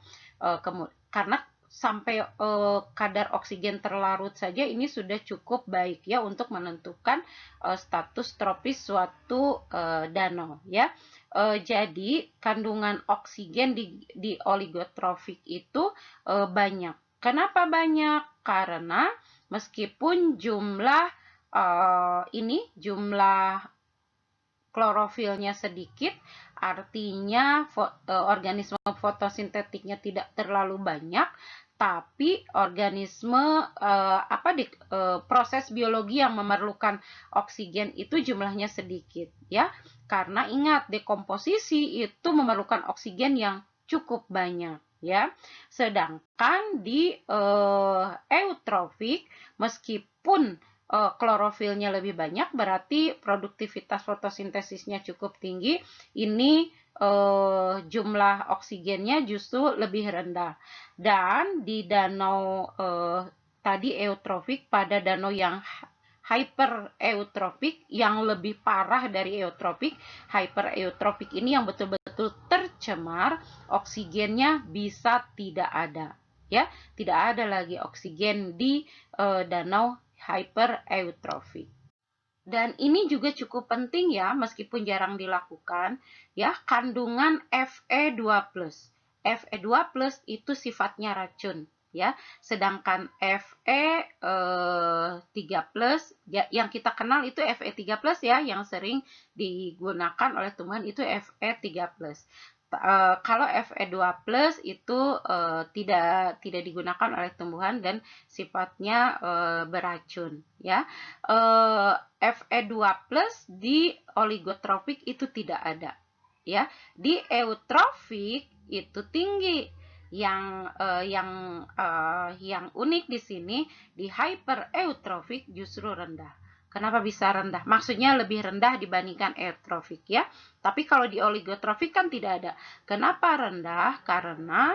Karena sampai kadar oksigen terlarut saja ini sudah cukup baik, ya, untuk menentukan status tropis suatu danau, ya. Jadi kandungan oksigen di oligotrofik itu banyak. Kenapa banyak? Karena meskipun jumlah klorofilnya sedikit, artinya organisme fotosintetiknya tidak terlalu banyak, tapi organisme proses biologi yang memerlukan oksigen itu jumlahnya sedikit, ya. Karena ingat, dekomposisi itu memerlukan oksigen yang cukup banyak, ya. Sedangkan di eutrofik, meskipun klorofilnya lebih banyak, berarti produktivitas fotosintesisnya cukup tinggi. Ini jumlah oksigennya justru lebih rendah. Dan di danau tadi eutrofik, pada danau yang hypereutropik, yang lebih parah dari eutrofik, hypereutropik ini yang betul-betul tercemar, oksigennya bisa tidak ada, ya. Tidak ada lagi oksigen di danau hypereutropik. Dan ini juga cukup penting, ya, meskipun jarang dilakukan, ya, kandungan Fe2+. Fe2+ itu sifatnya racun, ya. Sedangkan Fe3+, ya, yang kita kenal itu Fe3+, ya, yang sering digunakan oleh tumbuhan itu Fe3+. Kalau Fe2+ itu tidak digunakan oleh tumbuhan dan sifatnya beracun, ya. Fe2+ di oligotrofik itu tidak ada, ya. Di eutrofik itu tinggi. Yang unik di sini, di hypereutropik justru rendah. Kenapa bisa rendah? Maksudnya lebih rendah dibandingkan eutrofik, ya. Tapi kalau di oligotrofik kan tidak ada. Kenapa rendah? Karena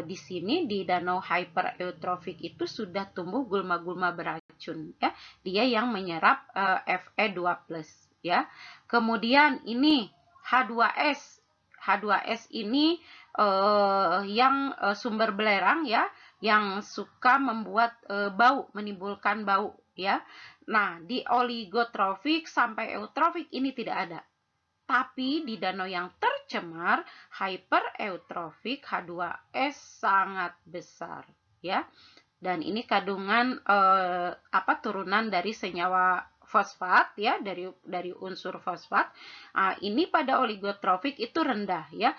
di sini di danau hypereutropik itu sudah tumbuh gulma-gulma beracun, ya. Dia yang menyerap Fe2+. ya. Kemudian ini H2S. H2S ini yang sumber belerang ya, yang suka membuat bau, menimbulkan bau ya. Nah, di oligotrofik sampai eutrofik ini tidak ada. Tapi di danau yang tercemar, hypereutropik H2S sangat besar ya. Dan ini kandungan turunan dari senyawa fosfat ya, dari unsur fosfat. Ini pada oligotrofik itu rendah ya.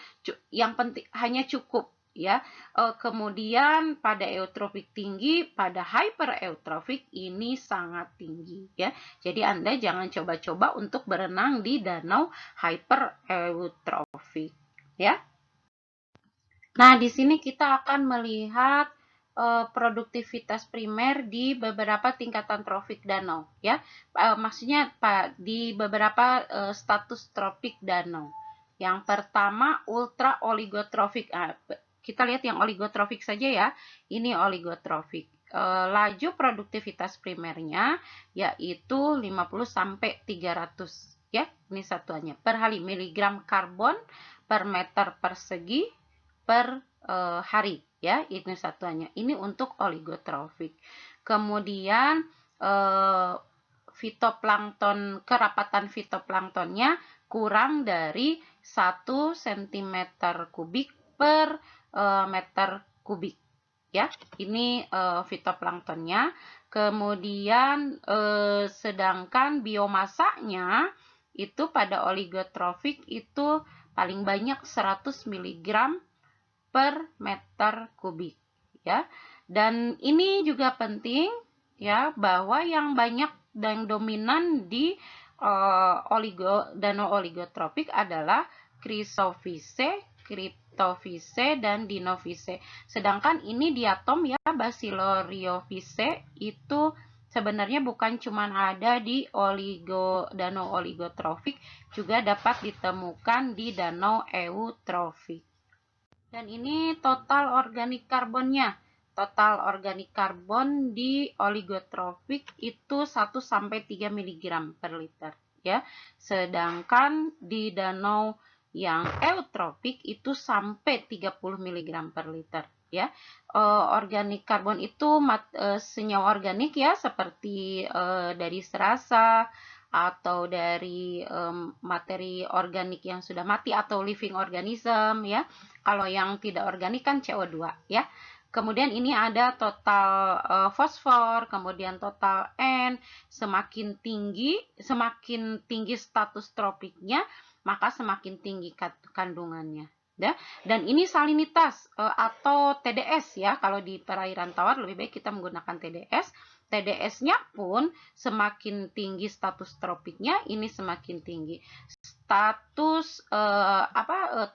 Yang penting hanya cukup ya. Kemudian pada eutrofik tinggi, pada hypereutropik ini sangat tinggi ya. Jadi Anda jangan coba-coba untuk berenang di danau hypereutropik ya. Nah, di sini kita akan melihat produktivitas primer di beberapa tingkatan trofik danau ya. Maksudnya di beberapa status tropik danau. Yang pertama ultra oligotrofik. Kita lihat yang oligotrofik saja ya. Ini oligotrofik. Laju produktivitas primernya yaitu 50 sampai 300 ya. Ini satuannya per miligram karbon per meter persegi per hari ya, ini satuannya. Ini untuk oligotrofik. Kemudian fitoplankton, kerapatan fitoplanktonnya kurang dari 1 cm kubik per meter kubik ya. Ini fitoplanktonnya. Kemudian sedangkan biomasanya itu pada oligotrofik itu paling banyak 100 mg per meter kubik ya. Dan ini juga penting ya, bahwa yang banyak dan dominan di danau oligotrofik adalah Chrysophyce, Cryptophyce dan Dinophyce. Sedangkan ini diatom ya, Basiloryophyce itu sebenarnya bukan cuma ada di danau oligotrofik, juga dapat ditemukan di danau eutrofik. Dan ini total organik karbonnya. Total organik karbon di oligotrofik itu 1 sampai 3 mg per liter ya. Sedangkan di danau yang eutrofik itu sampai 30 mg per liter ya. Organik karbon itu senyawa organik ya, seperti dari serasa atau dari materi organik yang sudah mati atau living organism ya. Kalau yang tidak organik kan CO2 ya. Kemudian ini ada total fosfor, kemudian total N. Semakin tinggi status tropiknya, maka semakin tinggi kandungannya. Ya. Dan ini salinitas atau TDS ya. Kalau di perairan tawar lebih baik kita menggunakan TDS. TDS-nya pun semakin tinggi status tropiknya, ini semakin tinggi. Status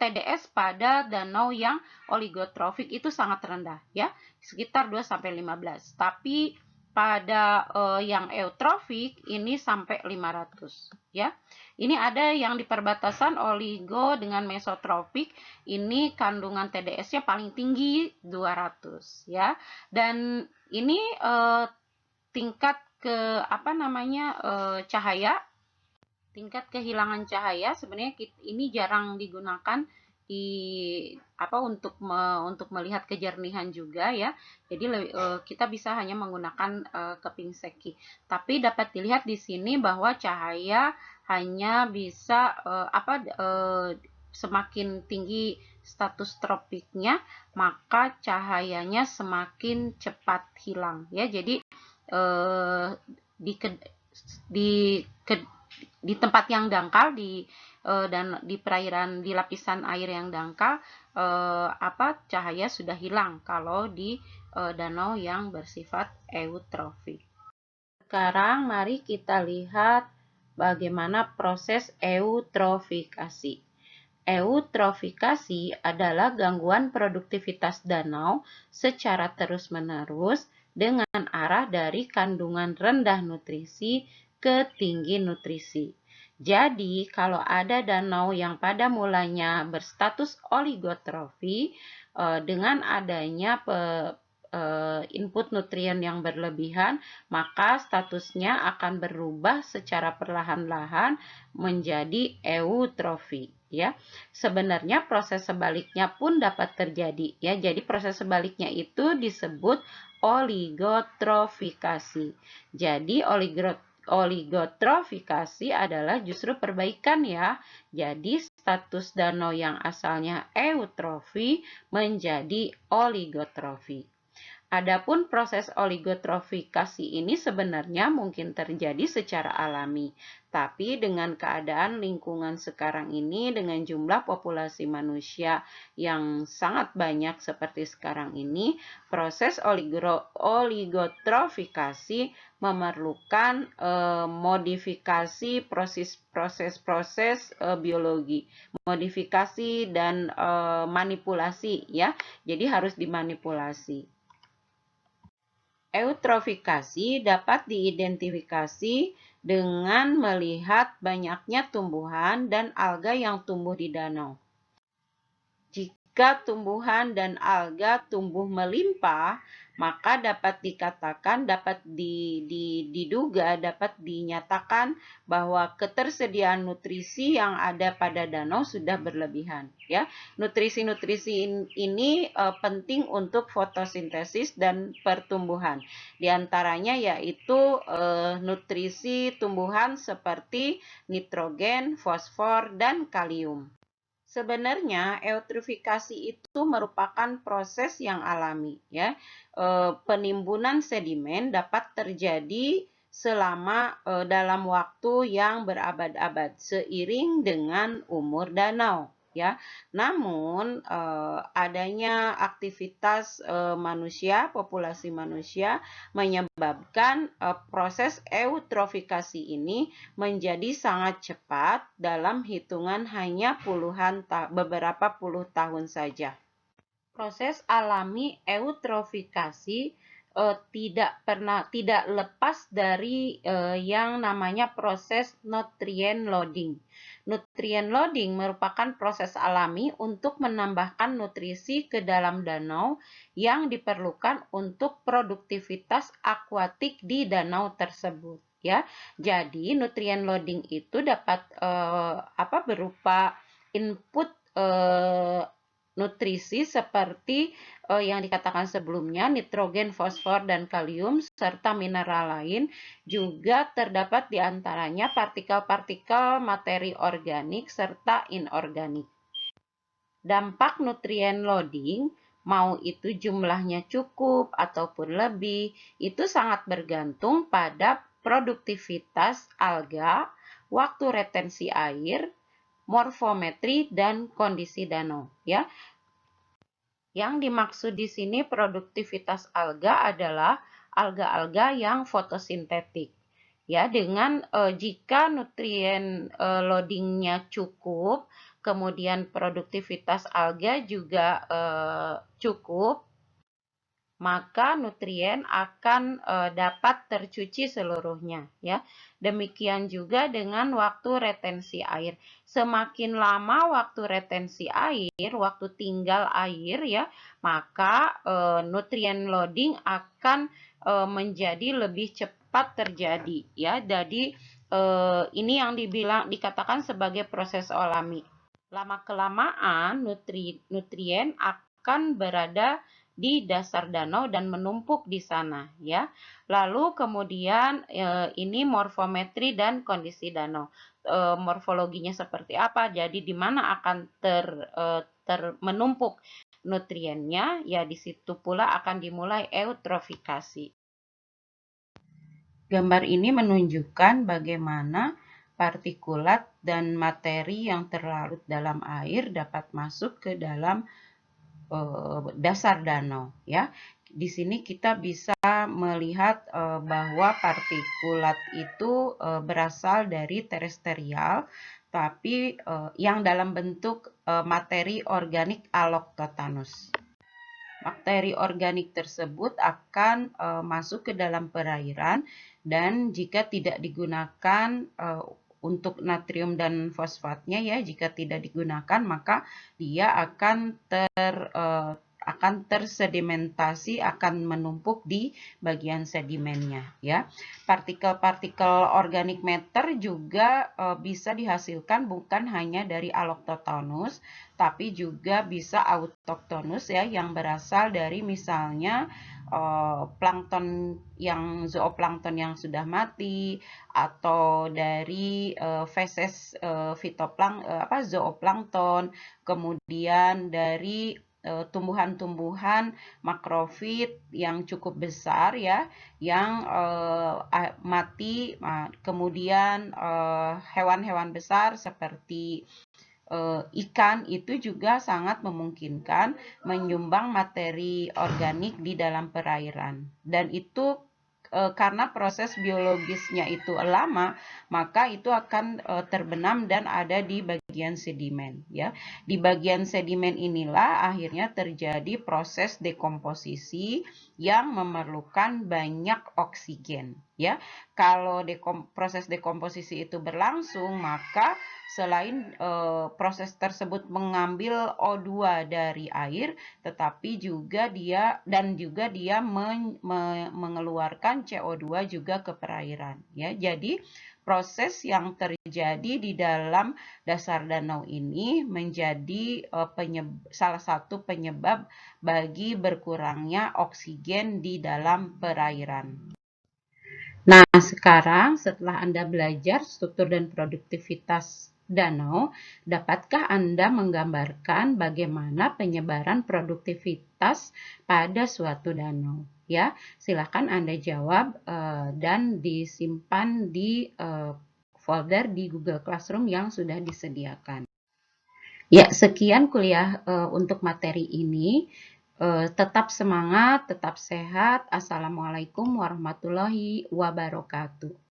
TDS pada danau yang oligotrofik itu sangat rendah ya, sekitar 2 sampai 15. Tapi pada yang eutrofik ini sampai 500 ya. Ini ada yang di perbatasan oligo dengan mesotrofik, ini kandungan TDS-nya paling tinggi 200 ya. Dan ini tingkat cahaya, tingkat kehilangan cahaya sebenarnya ini jarang digunakan untuk melihat kejernihan juga ya. Jadi kita bisa hanya menggunakan keping seki. Tapi dapat dilihat di sini bahwa cahaya hanya bisa semakin tinggi status tropiknya, maka cahayanya semakin cepat hilang ya. Jadi di tempat yang dangkal, dan di perairan di lapisan air yang dangkal, cahaya sudah hilang kalau di danau yang bersifat eutrofik. Sekarang mari kita lihat bagaimana proses eutrofikasi. Eutrofikasi adalah gangguan produktivitas danau secara terus-menerus dengan arah dari kandungan rendah nutrisi ke tinggi nutrisi. Jadi, kalau ada danau yang pada mulanya berstatus oligotrofi, dengan adanya input nutrien yang berlebihan, maka statusnya akan berubah secara perlahan-lahan menjadi eutrofi. Ya, sebenarnya proses sebaliknya pun dapat terjadi. Ya, jadi proses sebaliknya itu disebut oligotrofikasi. Jadi oligotrofikasi adalah justru perbaikan ya. Jadi status danau yang asalnya eutrofi menjadi oligotrofi. Adapun proses oligotrofikasi ini sebenarnya mungkin terjadi secara alami, tapi dengan keadaan lingkungan sekarang ini, dengan jumlah populasi manusia yang sangat banyak seperti sekarang ini, proses oligotrofikasi memerlukan modifikasi proses-proses biologi, modifikasi dan manipulasi ya. Jadi harus dimanipulasi. Eutrofikasi dapat diidentifikasi dengan melihat banyaknya tumbuhan dan alga yang tumbuh di danau. Jika tumbuhan dan alga tumbuh melimpah, maka dapat dikatakan, dapat dinyatakan bahwa ketersediaan nutrisi yang ada pada danau sudah berlebihan. Ya, nutrisi-nutrisi ini penting untuk fotosintesis dan pertumbuhan. Di antaranya yaitu nutrisi tumbuhan seperti nitrogen, fosfor, dan kalium. Sebenarnya eutrofikasi itu merupakan proses yang alami ya. Penimbunan sedimen dapat terjadi selama dalam waktu yang berabad-abad seiring dengan umur danau ya. Namun adanya aktivitas manusia, populasi manusia menyebabkan proses eutrofikasi ini menjadi sangat cepat dalam hitungan hanya beberapa puluh tahun saja. Proses alami eutrofikasi tidak lepas dari yang namanya proses nutrient loading. Nutrient loading merupakan proses alami untuk menambahkan nutrisi ke dalam danau yang diperlukan untuk produktivitas akuatik di danau tersebut. Ya, jadi nutrient loading itu dapat berupa input nutrisi seperti yang dikatakan sebelumnya, nitrogen, fosfor, dan kalium, serta mineral lain. Juga terdapat di antaranya partikel-partikel materi organik serta inorganik. Dampak nutrien loading, mau itu jumlahnya cukup ataupun lebih, itu sangat bergantung pada produktivitas alga, waktu retensi air, morfometri, dan kondisi danau ya. Yang dimaksud di sini produktivitas alga adalah alga-alga yang fotosintetik. Ya, dengan jika nutrien loadingnya cukup, kemudian produktivitas alga juga cukup, maka nutrien akan dapat tercuci seluruhnya ya. Demikian juga dengan waktu retensi air. Semakin lama waktu retensi air, waktu tinggal air ya, maka nutrien loading akan menjadi lebih cepat terjadi ya. Jadi ini yang dikatakan sebagai proses alami. Lama-kelamaan nutrien akan berada di dasar danau dan menumpuk di sana ya. Lalu kemudian ini morfometri dan kondisi danau. Morfologinya seperti apa? Jadi di mana akan menumpuk nutriennya? Ya di situ pula akan dimulai eutrofikasi. Gambar ini menunjukkan bagaimana partikulat dan materi yang terlarut dalam air dapat masuk ke dalam dasar danau ya. Di sini kita bisa melihat bahwa partikulat itu berasal dari terestrial, tapi yang dalam bentuk materi organik allochthonous. Bakteri organik tersebut akan masuk ke dalam perairan dan jika tidak digunakan untuk natrium dan fosfatnya ya, jika tidak digunakan maka dia akan akan tersedimentasi, akan menumpuk di bagian sedimennya ya. Partikel-partikel organic matter juga bisa dihasilkan bukan hanya dari Allochthonous, tapi juga bisa autochthonous ya, yang berasal dari misalnya plankton yang zooplankton yang sudah mati, atau dari feses zooplankton, kemudian dari tumbuhan-tumbuhan makrofit yang cukup besar ya, yang mati, kemudian hewan-hewan besar seperti ikan itu juga sangat memungkinkan menyumbang materi organik di dalam perairan. Dan itu karena proses biologisnya itu lama, maka itu akan terbenam dan ada di bagian sedimen ya. Di bagian sedimen inilah akhirnya terjadi proses dekomposisi yang memerlukan banyak oksigen ya. Kalau proses dekomposisi itu berlangsung, maka selain proses tersebut mengambil O2 dari air, tetapi juga dia mengeluarkan CO2 juga ke perairan ya. Jadi proses yang terjadi di dalam dasar danau ini menjadi salah satu penyebab bagi berkurangnya oksigen di dalam perairan. Nah, sekarang setelah Anda belajar struktur dan produktivitas danau, dapatkah Anda menggambarkan bagaimana penyebaran produktivitas pada suatu danau? Ya, silakan Anda jawab dan disimpan di folder di Google Classroom yang sudah disediakan. Ya, sekian kuliah untuk materi ini. Tetap semangat, tetap sehat. Assalamualaikum warahmatullahi wabarakatuh.